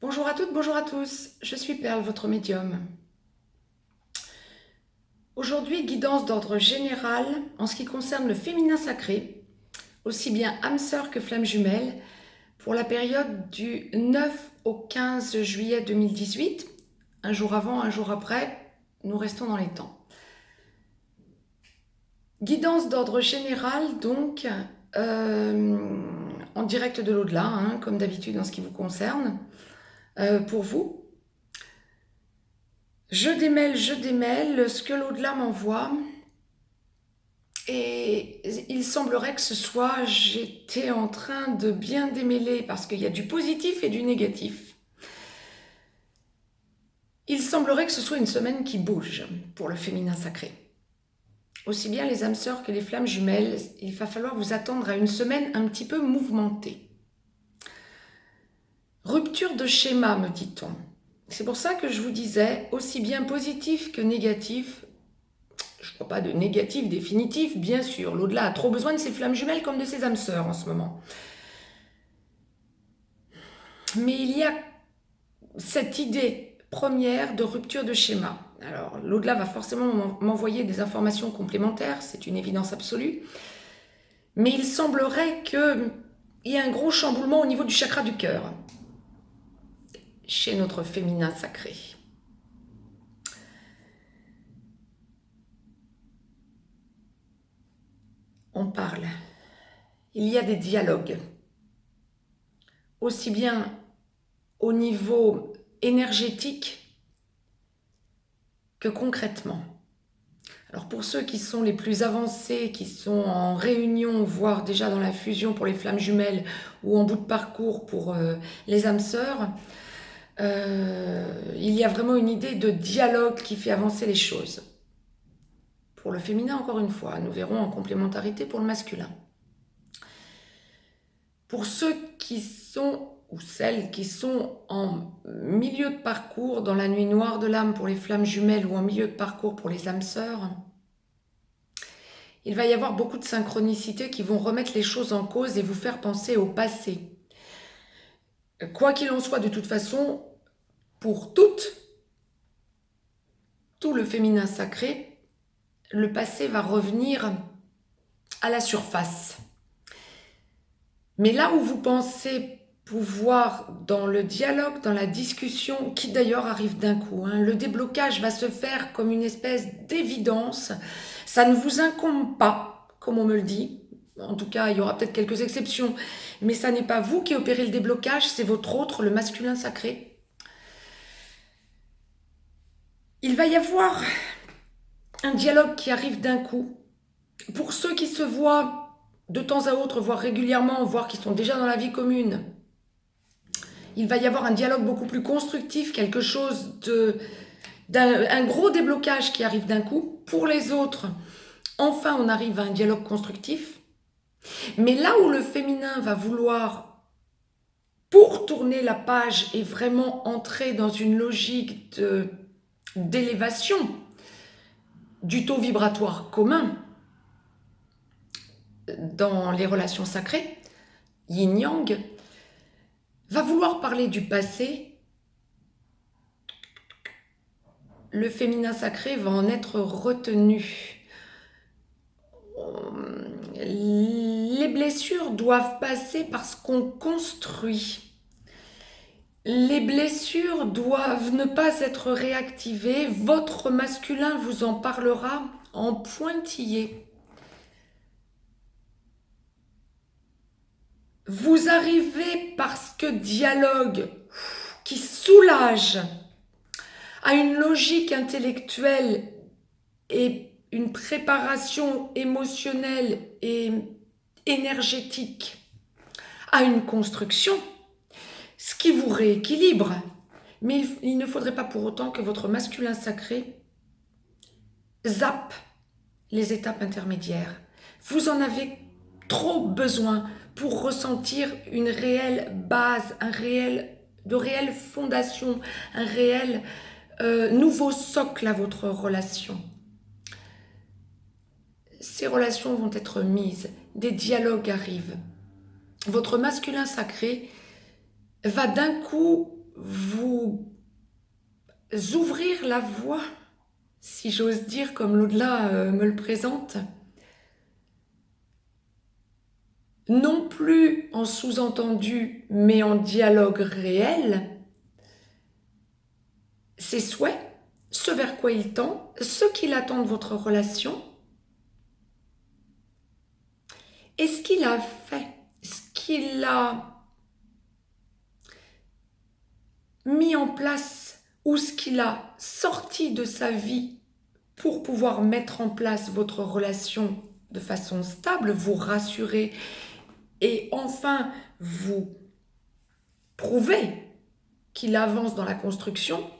Bonjour à toutes, bonjour à tous, je suis Perle, votre médium. Aujourd'hui, guidance d'ordre général en ce qui concerne le féminin sacré, aussi bien âme sœur que flamme jumelle, pour la période du 9 au 15 juillet 2018. Un jour avant, un jour après, nous restons dans les temps. Guidance d'ordre général, donc, en direct de l'au-delà, comme d'habitude en ce qui vous concerne, pour vous. Je démêle ce que l'au-delà m'envoie. Et il semblerait que ce soit, j'étais en train de bien démêler parce qu'il y a du positif et du négatif. Il semblerait que ce soit une semaine qui bouge pour le féminin sacré. Aussi bien les âmes sœurs que les flammes jumelles, il va falloir vous attendre à une semaine un petit peu mouvementée. Rupture de schéma, me dit-on. C'est pour ça que je vous disais, aussi bien positif que négatif, je ne crois pas de négatif définitif, bien sûr. L'au-delà a trop besoin de ses flammes jumelles comme de ses âmes sœurs en ce moment. Mais il y a cette idée première de rupture de schéma. Alors, l'au-delà va forcément m'envoyer des informations complémentaires, c'est une évidence absolue. Mais il semblerait qu'il y ait un gros chamboulement au niveau du chakra du cœur, chez notre féminin sacré. On parle. Il y a des dialogues, aussi bien au niveau énergétique que concrètement. Alors pour ceux qui sont les plus avancés, qui sont en réunion, voire déjà dans la fusion pour les flammes jumelles ou en bout de parcours pour les âmes sœurs, il y a vraiment une idée de dialogue qui fait avancer les choses. Pour le féminin, encore une fois, nous verrons en complémentarité pour le masculin. Pour ceux qui sont, ou celles qui sont en milieu de parcours, dans la nuit noire de l'âme pour les flammes jumelles ou en milieu de parcours pour les âmes sœurs, il va y avoir beaucoup de synchronicités qui vont remettre les choses en cause et vous faire penser au passé. Quoi qu'il en soit, de toute façon, pour tout le féminin sacré, le passé va revenir à la surface. Mais là où vous pensez pouvoir, dans le dialogue, dans la discussion, qui d'ailleurs arrive d'un coup, le déblocage va se faire comme une espèce d'évidence. Ça ne vous incombe pas, comme on me le dit. En tout cas, il y aura peut-être quelques exceptions, mais ça n'est pas vous qui opérez le déblocage, c'est votre autre, le masculin sacré. Il va y avoir un dialogue qui arrive d'un coup. Pour ceux qui se voient de temps à autre, voire régulièrement, voire qui sont déjà dans la vie commune, il va y avoir un dialogue beaucoup plus constructif, quelque chose un gros déblocage qui arrive d'un coup. Pour les autres, enfin on arrive à un dialogue constructif. Mais là où le féminin va vouloir, pour tourner la page et vraiment entrer dans une logique d'élévation du taux vibratoire commun dans les relations sacrées, yin-yang, va vouloir parler du passé. Le féminin sacré va en être retenu. Les blessures doivent passer parce qu'on construit. Les blessures doivent ne pas être réactivées. Votre masculin vous en parlera en pointillé. Vous arrivez parce que dialogue qui soulage à une logique intellectuelle et une préparation émotionnelle et énergétique à une construction, ce qui vous rééquilibre. Mais il ne faudrait pas pour autant que votre masculin sacré zappe les étapes intermédiaires. Vous en avez trop besoin pour ressentir une réelle base, de réelles fondations, un réel nouveau socle à votre relation. Ces relations vont être mises, des dialogues arrivent. Votre masculin sacré va d'un coup vous ouvrir la voie, si j'ose dire, comme l'au-delà me le présente, non plus en sous-entendu, mais en dialogue réel, ses souhaits, ce vers quoi il tend, ce qu'il attend de votre relation, et ce qu'il a fait, ce qu'il a mis en place ou ce qu'il a sorti de sa vie pour pouvoir mettre en place votre relation de façon stable, vous rassurer et enfin vous prouver qu'il avance dans la construction.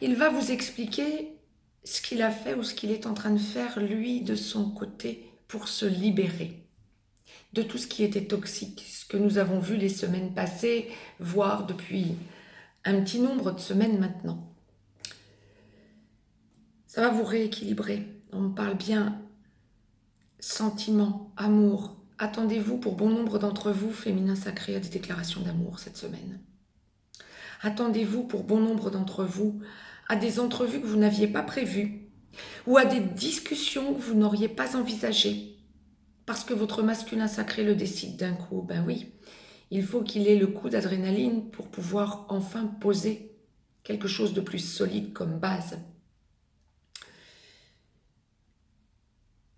Il va vous expliquer ce qu'il a fait ou ce qu'il est en train de faire, lui, de son côté, pour se libérer de tout ce qui était toxique, ce que nous avons vu les semaines passées, voire depuis un petit nombre de semaines maintenant. Ça va vous rééquilibrer. On parle bien sentiment, amour. Attendez-vous pour bon nombre d'entre vous, féminins sacrés, à des déclarations d'amour cette semaine. Attendez-vous pour bon nombre d'entre vous à des entrevues que vous n'aviez pas prévues ou à des discussions que vous n'auriez pas envisagées parce que votre masculin sacré le décide d'un coup. Ben oui, il faut qu'il ait le coup d'adrénaline pour pouvoir enfin poser quelque chose de plus solide comme base.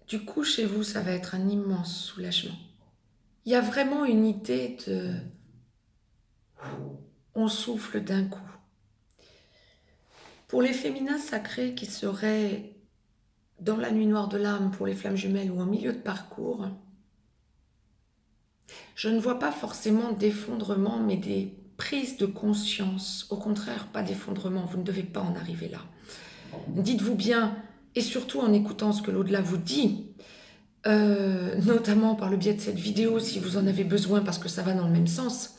Du coup, chez vous, ça va être un immense soulagement. Il y a vraiment une idée de... On souffle d'un coup. Pour les féminins sacrés qui seraient dans la nuit noire de l'âme pour les flammes jumelles ou en milieu de parcours, je ne vois pas forcément d'effondrement, mais des prises de conscience. Au contraire, pas d'effondrement, vous ne devez pas en arriver là. Dites-vous bien, et surtout en écoutant ce que l'au-delà vous dit, notamment par le biais de cette vidéo, si vous en avez besoin, parce que ça va dans le même sens,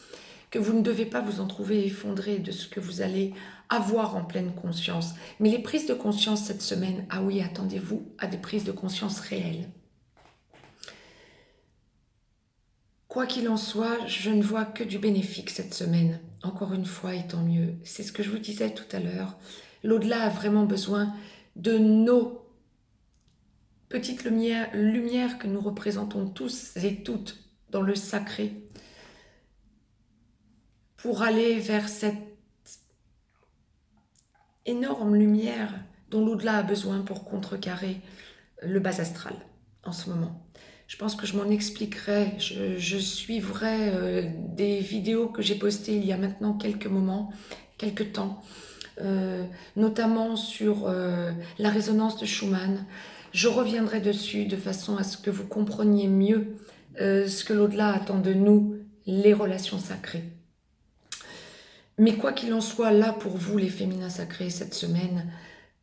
que vous ne devez pas vous en trouver effondré de ce que vous allez avoir en pleine conscience. Mais les prises de conscience cette semaine, ah oui, attendez-vous à des prises de conscience réelles. Quoi qu'il en soit, je ne vois que du bénéfique cette semaine. Encore une fois, et tant mieux. C'est ce que je vous disais tout à l'heure. L'au-delà a vraiment besoin de nos petites lumières que nous représentons tous et toutes dans le sacré pour aller vers cette énorme lumière dont l'au-delà a besoin pour contrecarrer le bas astral en ce moment. Je pense que je m'en expliquerai, je suivrai des vidéos que j'ai postées il y a maintenant quelques temps, notamment sur la résonance de Schumann. Je reviendrai dessus de façon à ce que vous compreniez mieux ce que l'au-delà attend de nous, les relations sacrées. Mais quoi qu'il en soit, là pour vous, les féminins sacrés, cette semaine,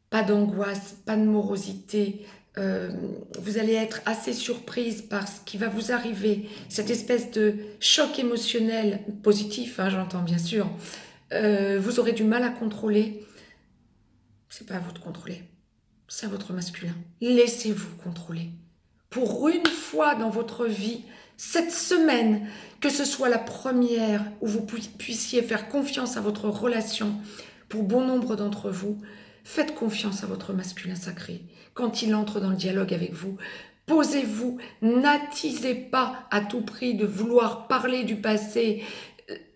pas d'angoisse, pas de morosité. Vous allez être assez surprise par ce qui va vous arriver, cette espèce de choc émotionnel positif, hein, j'entends bien sûr. Vous aurez du mal à contrôler. C'est pas à vous de contrôler, c'est à votre masculin. Laissez-vous contrôler. Pour une fois dans votre vie, cette semaine, que ce soit la première où vous puissiez faire confiance à votre relation, pour bon nombre d'entre vous, faites confiance à votre masculin sacré. Quand il entre dans le dialogue avec vous, posez-vous, n'attisez pas à tout prix de vouloir parler du passé,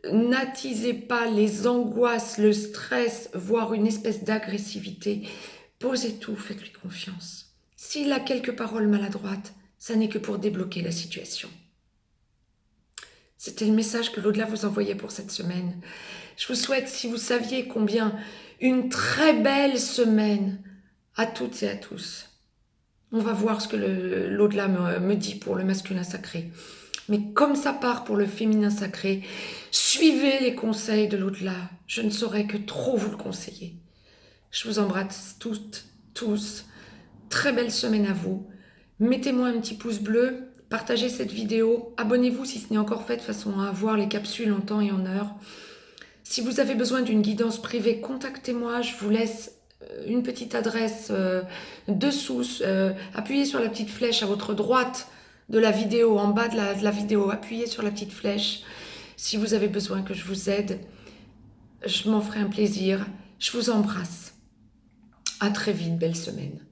n'attisez pas les angoisses, le stress, voire une espèce d'agressivité. Posez tout, faites-lui confiance. S'il a quelques paroles maladroites, ça n'est que pour débloquer la situation. C'était le message que l'au-delà vous envoyait pour cette semaine. Je vous souhaite, si vous saviez combien, une très belle semaine à toutes et à tous. On va voir ce que l'au-delà me dit pour le masculin sacré. Mais comme ça part pour le féminin sacré, suivez les conseils de l'au-delà. Je ne saurais que trop vous le conseiller. Je vous embrasse toutes, tous. Très belle semaine à vous. Mettez-moi un petit pouce bleu. Partagez cette vidéo, abonnez-vous si ce n'est encore fait de façon à avoir les capsules en temps et en heure. Si vous avez besoin d'une guidance privée, contactez-moi, je vous laisse une petite adresse dessous. Appuyez sur la petite flèche à votre droite de la vidéo, en bas de la vidéo, appuyez sur la petite flèche. Si vous avez besoin que je vous aide, je m'en ferai un plaisir. Je vous embrasse. À très vite, belle semaine.